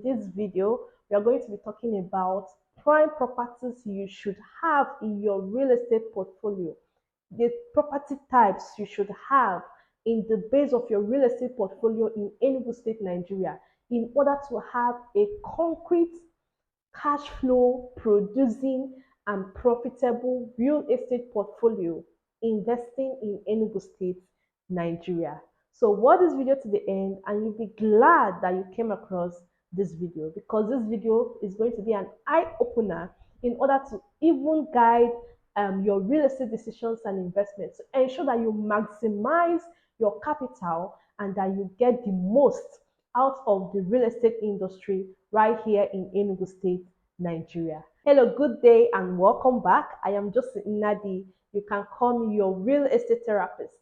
this video, we are going to be talking about prime properties you should have in your real estate portfolio, the property types you should have in the base of your real estate portfolio in Enugu State, Nigeria, in order to have a concrete cash flow producing and profitable real estate portfolio investing in Enugu State, Nigeria. So watch this video to the end and you'll be glad that you came across this video, because this video is going to be an eye opener in order to even guide your real estate decisions and investments to ensure that you maximize your capital and that you get the most out of the real estate industry right here in Enugu State, Nigeria. Hello, good day and welcome back. I am Josie Nadi. You can call me your real estate therapist.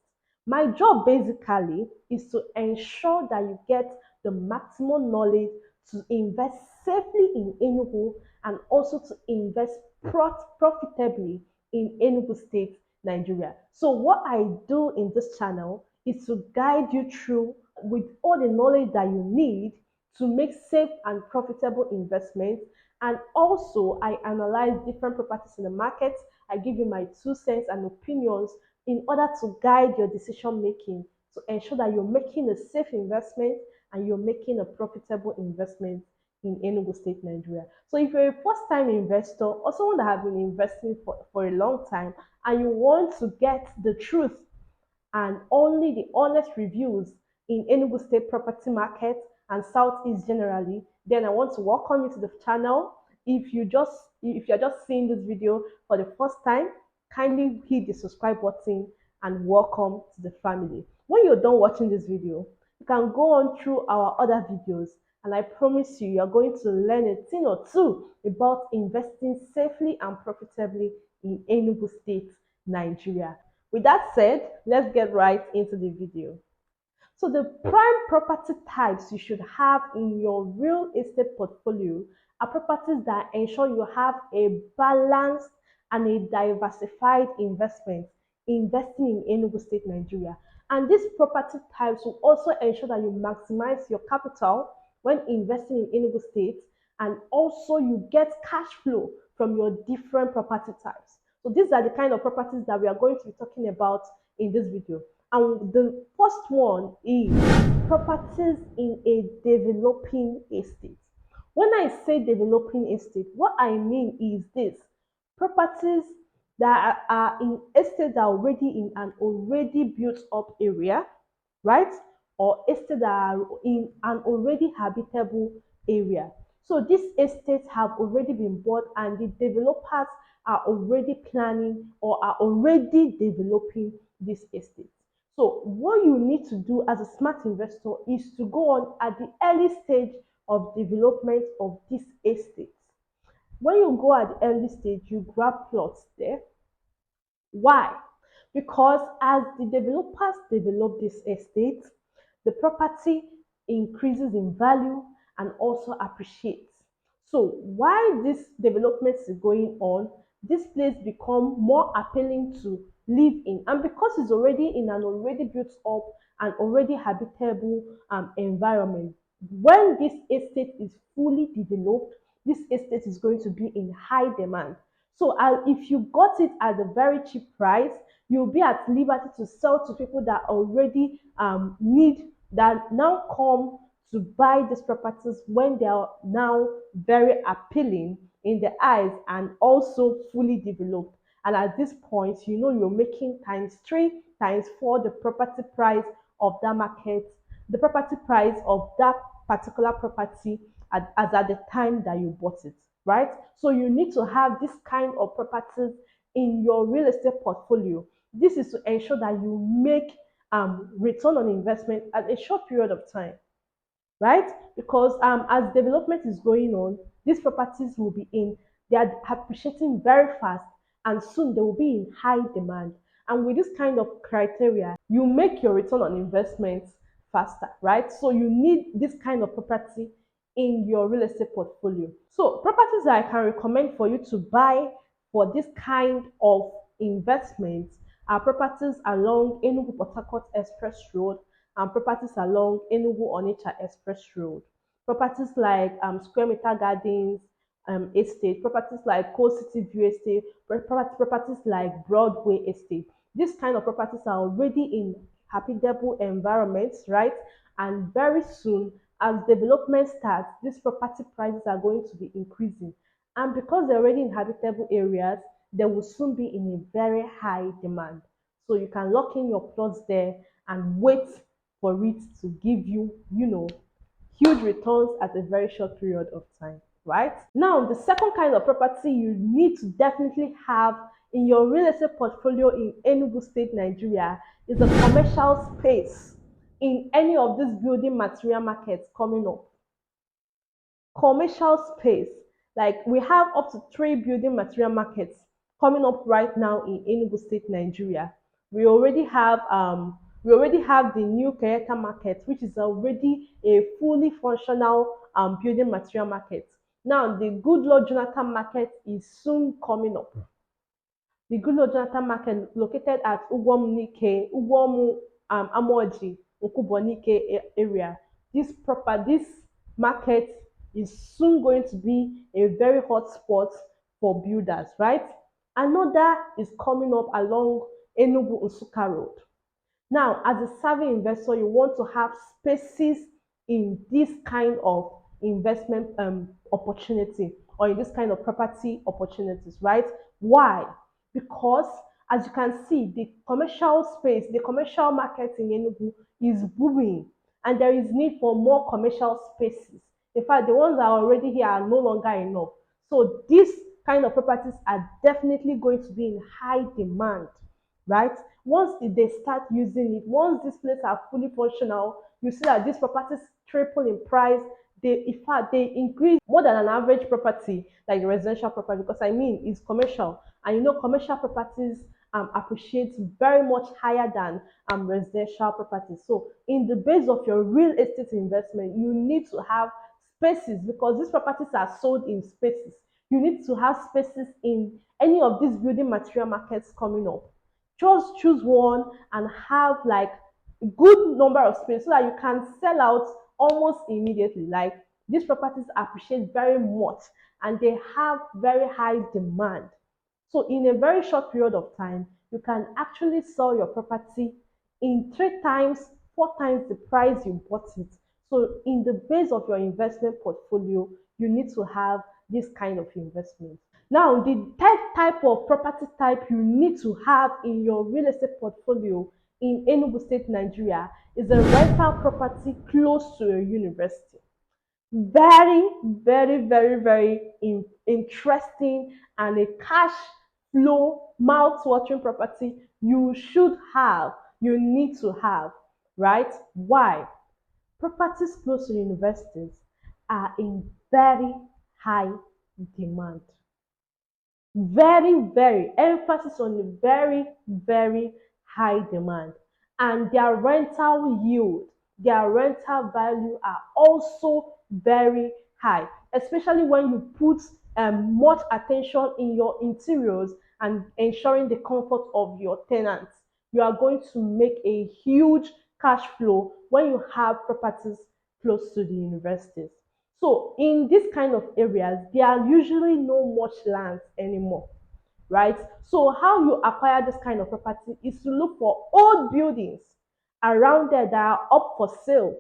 My job basically is to ensure that you get the maximum knowledge to invest safely in Enugu and also to invest profitably in Enugu State, Nigeria. So what I do in this channel is to guide you through with all the knowledge that you need to make safe and profitable investments. And also I analyze different properties in the market. I give you my 2 cents and opinions in order to guide your decision making to ensure that you're making a safe investment and you're making a profitable investment in Enugu State, Nigeria. So if you're a first-time investor or someone that have been investing for a long time and you want to get the truth and only the honest reviews in Enugu State property market and Southeast generally, then I want to welcome you to the channel. If you're just seeing this video for the first time, kindly hit the subscribe button and welcome to the family. When you're done watching this video, you can go on through our other videos, and I promise you, you're going to learn a thing or two about investing safely and profitably in Enugu State, Nigeria. With that said, let's get right into the video. So the prime property types you should have in your real estate portfolio are properties that ensure you have a balanced and a diversified investment investing in Enugu State, Nigeria. And these property types will also ensure that you maximize your capital when investing in Enugu State, and also you get cash flow from your different property types. So these are the kind of properties that we are going to be talking about in this video. And the first one is properties in a developing estate. When I say developing estate, what I mean is this: properties that are in estate that are already in an already built up area, right? Or estate that are in an already habitable area. So these estates have already been bought and the developers are already planning or are already developing this estate. So what you need to do as a smart investor is to go on at the early stage of development of this estate. When you go at the early stage, you grab plots there. Why? Because as the developers develop this estate, the property increases in value and also appreciates. So while this development is going on, this place become more appealing to live in, and because it's already in an already built up and already habitable environment, when this estate is fully developed, this estate is going to be in high demand. So if you got it at a very cheap price, you'll be at liberty to sell to people that already need, that now come to buy these properties when they are now very appealing in the eyes and also fully developed. And at this point, you know you're making times 3, times 4 the property price of that market, the property price of that particular property as at the time that you bought it, right? So you need to have this kind of properties in your real estate portfolio. This is to ensure that you make return on investment at a short period of time, right? Because as development is going on, these properties will be in, they are appreciating very fast, and soon they will be in high demand. And with this kind of criteria, you make your return on investment faster, right? So you need this kind of property in your real estate portfolio. So properties that I can recommend for you to buy for this kind of investment are properties along Enugu Port Harcourt Express Road and properties along Enugu Onitsha Express Road. Properties like Square Meter Gardens Estate, properties like Coast City View Estate, properties like Broadway Estate. These kind of properties are already in habitable environments, right? And very soon, as development starts, these property prices are going to be increasing. And because they're already in habitable areas, they will soon be in a very high demand. So you can lock in your plots there and wait for it to give you, huge returns at a very short period of time, right? Now, the second kind of property you need to definitely have in your real estate portfolio in Enugu State, Nigeria, is a commercial space in any of these building material markets coming up. Commercial space, like we have up to three building material markets coming up right now in Enugu State, Nigeria. We already have the new Kayeta market, which is already a fully functional building material market. Now the Good Lord Jonathan market is soon coming up. The Goodluck Jonathan Market, located at Ugwomu Amoji, Nkubonike area. This market is soon going to be a very hot spot for builders, right? Another is coming up along Enugu Nsukka Road. Now, as a savvy investor, you want to have spaces in this kind of investment opportunity, or in this kind of property opportunities, right? Why? Because as you can see, the commercial space, the commercial market in Enugu is booming, and there is need for more commercial spaces. In fact, the ones that are already here are no longer enough. So these kind of properties are definitely going to be in high demand, right? Once they start using it, once these places are fully functional, you see that these properties triple in price. They, in fact, they increase more than an average property, like the residential property, because I mean it's commercial, and commercial properties appreciate very much higher than residential properties. So in the base of your real estate investment, you need to have spaces, because these properties are sold in spaces. You need to have spaces in any of these building material markets coming up. Just choose one and have like a good number of space so that you can sell out almost immediately. Like, these properties appreciate very much and they have very high demand. So in a very short period of time, you can actually sell your property in three times, four times the price you bought it. So in the base of your investment portfolio, you need to have this kind of investment. Now, the third type of property type you need to have in your real estate portfolio in Enugu State, Nigeria, is a rental property close to a university. Very, very, very, very interesting, and a cash flow, mouth-watering property you should have, you need to have, right? Why? Properties close to universities are in very high demand. Very, very, emphasis on the very, very high demand. And their rental yield, their rental value are also very high, especially when you put much attention in your interiors and ensuring the comfort of your tenants. You are going to make a huge cash flow when you have properties close to the universities. So in this kind of areas, there are usually no much lands anymore, right? So how you acquire this kind of property is to look for old buildings around there that are up for sale,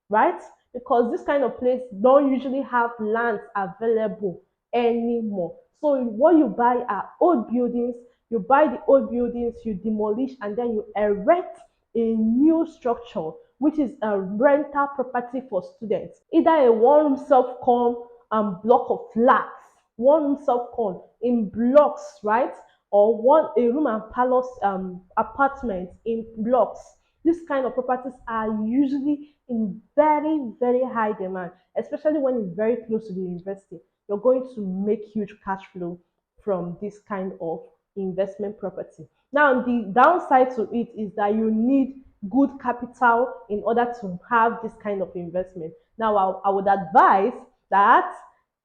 right? Because this kind of place don't usually have lands available anymore. So what you buy are old buildings. You buy the old buildings, you demolish, and then you erect a new structure, which is a rental property for students, either a one-room self-con block of flats, one-room self-con in blocks, right? Or one a room and palace apartment in blocks. These kind of properties are usually in very, very high demand, especially when it's very close to the university. You're going to make huge cash flow from this kind of investment property. Now, the downside to it is that you need good capital in order to have this kind of investment. Now, I would advise that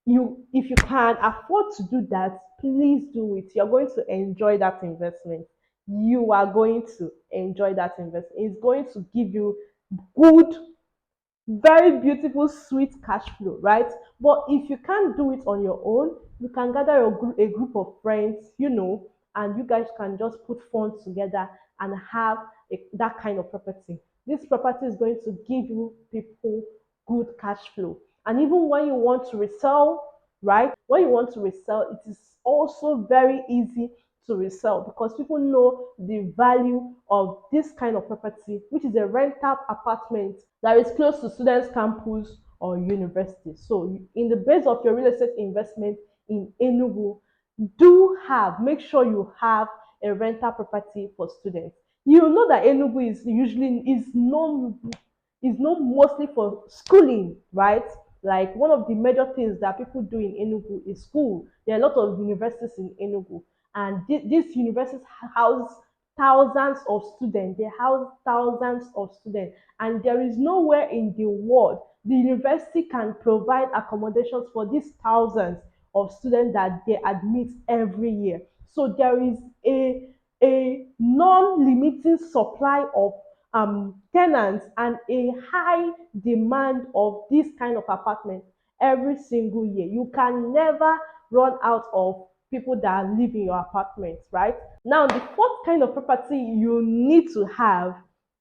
if you can afford to do that, please do it. You're going to enjoy that investment. You are going to enjoy that investment. It's going to give you good very beautiful, sweet cash flow, right? But if you can't do it on your own, you can gather a group of friends, and you guys can just put funds together and have that kind of property. This property is going to give you people good cash flow. And even when you want to resell, right? When you want to resell, it is also very easy to resell because people know the value of this kind of property, which is a rental apartment that is close to students' campus or university. So, in the base of your real estate investment in Enugu, make sure you have a rental property for students. You know that Enugu is known mostly for schooling, right? Like one of the major things that people do in Enugu is school. There are a lot of universities in Enugu, and these universities house thousands of students. They house thousands of students, and there is nowhere in the world the university can provide accommodations for these thousands of students that they admit every year. So there is a non-limiting supply of tenants and a high demand of this kind of apartment every single year. You can never run out of people that live in your apartment, right? Now, the fourth kind of property you need to have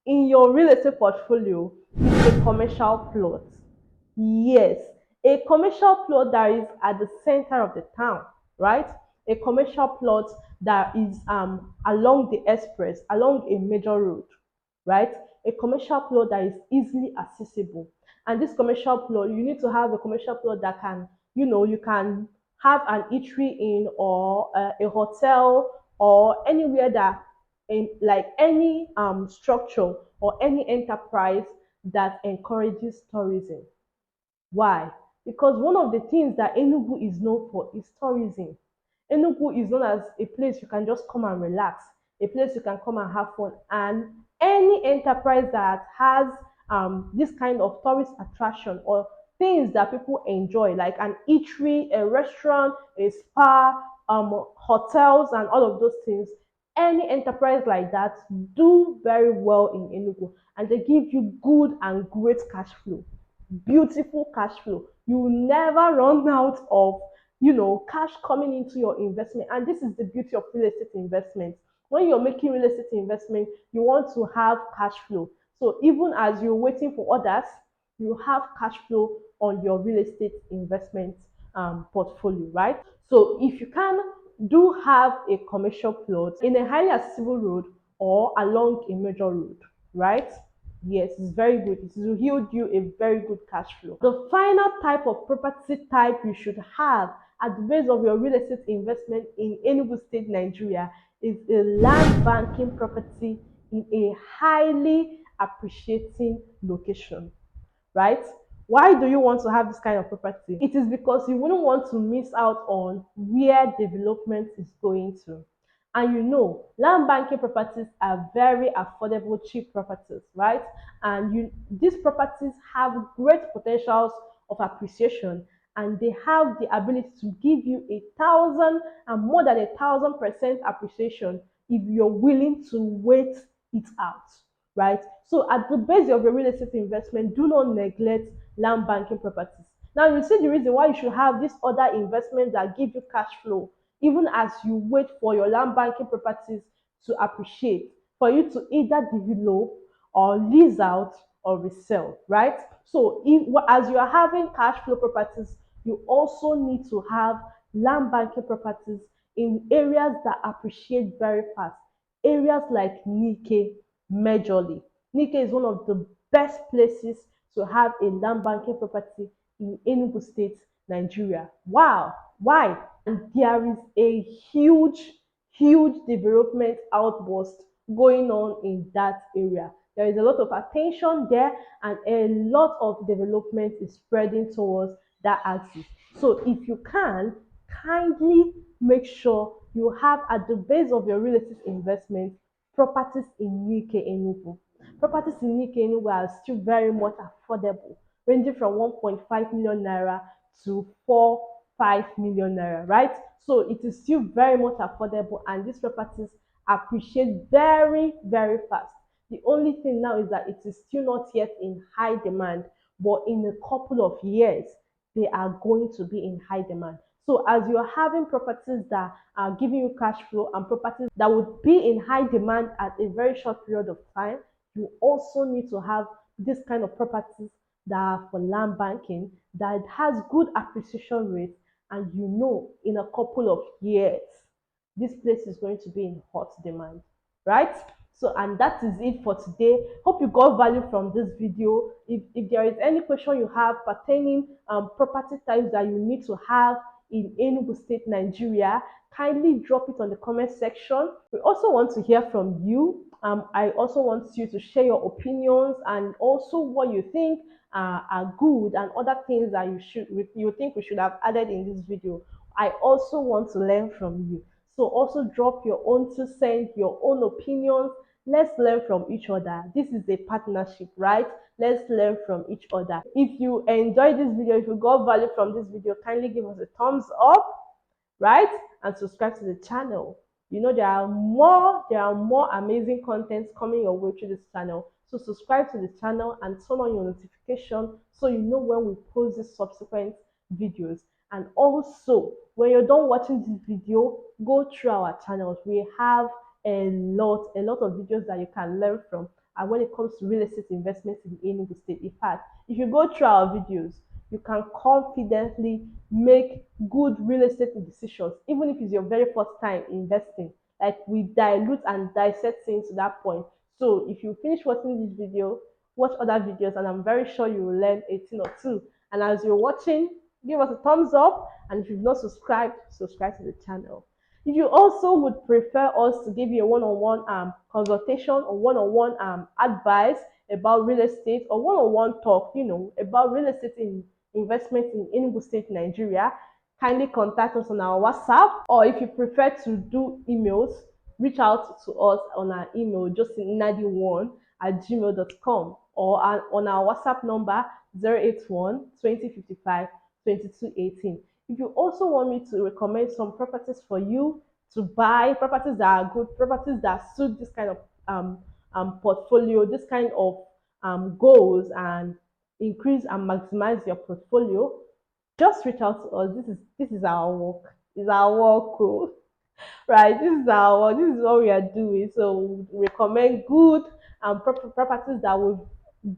in your real estate portfolio is a commercial plot. Yes, a commercial plot that is at the center of the town, right? A commercial plot that is along the express, along a major road, right? A commercial plot that is easily accessible. And this commercial plot, you need to have a commercial plot that can, you can have an eatery in, or a hotel, or anywhere that, like any structure or any enterprise that encourages tourism. Why? Because one of the things that Enugu is known for is tourism. Enugu is known as a place you can just come and relax, a place you can come and have fun. And any enterprise that has this kind of tourist attraction or things that people enjoy, like an eatery, a restaurant, a spa, hotels, and all of those things, any enterprise like that do very well in Enugu, and they give you good and great cash flow, beautiful cash flow. You will never run out of cash coming into your investment. And this is the beauty of real estate investment. When you're making real estate investment, you want to have cash flow. So even as you're waiting for others, you have cash flow on your real estate investment portfolio, right? So if you can do have a commercial plot in a highly accessible road or along a major road, right? Yes, it's very good. It will yield you a very good cash flow. The final type of property type you should have at the base of your real estate investment in Enugu State, Nigeria, is a land banking property in a highly appreciating location, right? Why do you want to have this kind of property? It is because you wouldn't want to miss out on where development is going to. And land banking properties are very affordable, cheap properties, right? And these properties have great potentials of appreciation, and they have the ability to give you 1,000 and more than 1,000% appreciation if you're willing to wait it out, right? So at the base of your real estate investment, do not neglect land banking properties. Now you see the reason why you should have these other investments that give you cash flow, even as you wait for your land banking properties to appreciate, for you to either develop or lease out or resell, right? So as you are having cash flow properties, you also need to have land banking properties in areas that appreciate very fast. Areas like Nike, majorly. Nike is one of the best places to have a land banking property in Enugu State, Nigeria. Wow! Why? And there is a huge development outburst going on in that area. There is a lot of attention there, and a lot of development is spreading towards that axis. So if you can, kindly make sure you have at the base of your real estate investment properties in Nike Enugu. Properties in Nike Enugu are still very much affordable, ranging from 1.5 million naira to 4-5 million naira, right? So it is still very much affordable, and these properties appreciate very fast. The only thing now is that it is still not yet in high demand, but in a couple of years, they are going to be in high demand. So as you're having properties that are giving you cash flow and properties that would be in high demand at a very short period of time, you also need to have this kind of properties that are for land banking that has good appreciation rate, and in a couple of years this place is going to be in hot demand, right? So, and that is it for today. Hope you got value from this video. If there is any question you have pertaining property types that you need to have in Enugu State, Nigeria, kindly drop it on the comment section. We also want to hear from you. I also want you to share your opinions and also what you think are good and other things that you think we should have added in this video. I also want to learn from you. So also drop your own 2 cents, your own opinions. Let's learn from each other. This is a partnership, right? Let's learn from each other. If you enjoyed this video, if you got value from this video, kindly give us a thumbs up, right? And subscribe to the channel. There are more amazing contents coming your way through this channel. So subscribe to the channel and turn on your notification so you know when we post these subsequent videos. And also, when you're done watching this video, go through our channels. We have a lot of videos that you can learn from. And when it comes to real estate investments in Enugu State, in fact, if you go through our videos, you can confidently make good real estate decisions, even if it's your very first time investing. Like, we dilute and dissect things to that point. So if you finish watching this video, watch other videos, and I'm very sure you will learn a thing or two. And as you're watching, give us a thumbs up, and if you've not subscribed, subscribe to the channel. If you also would prefer us to give you a one-on-one consultation or one-on-one advice about real estate, or one-on-one talk, about real estate investment in Enugu State, Nigeria, kindly contact us on our WhatsApp, or if you prefer to do emails, reach out to us on our email, justinadi1@gmail.com, or on our WhatsApp number 081 2055 2218. If you also want me to recommend some properties for you to buy, properties that are good, properties that suit this kind of portfolio, this kind of goals, and increase and maximize your portfolio, just reach out to us. This is our work. It's our work, oh. Right? This is our work. This is what we are doing. So we recommend good properties that will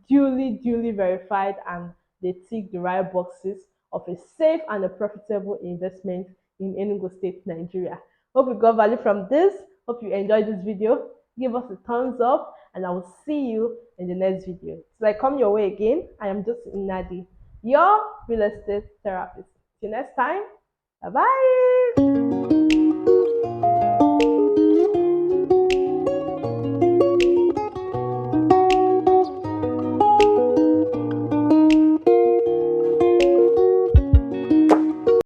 duly verified, and they tick the right boxes of a safe and a profitable investment in Enugu State, Nigeria. Hope you got value from this. Hope you enjoyed this video. Give us a thumbs up, and I will see you in the next video. Till I come your way again, I am just Nadi, your real estate therapist. Till next time, bye bye.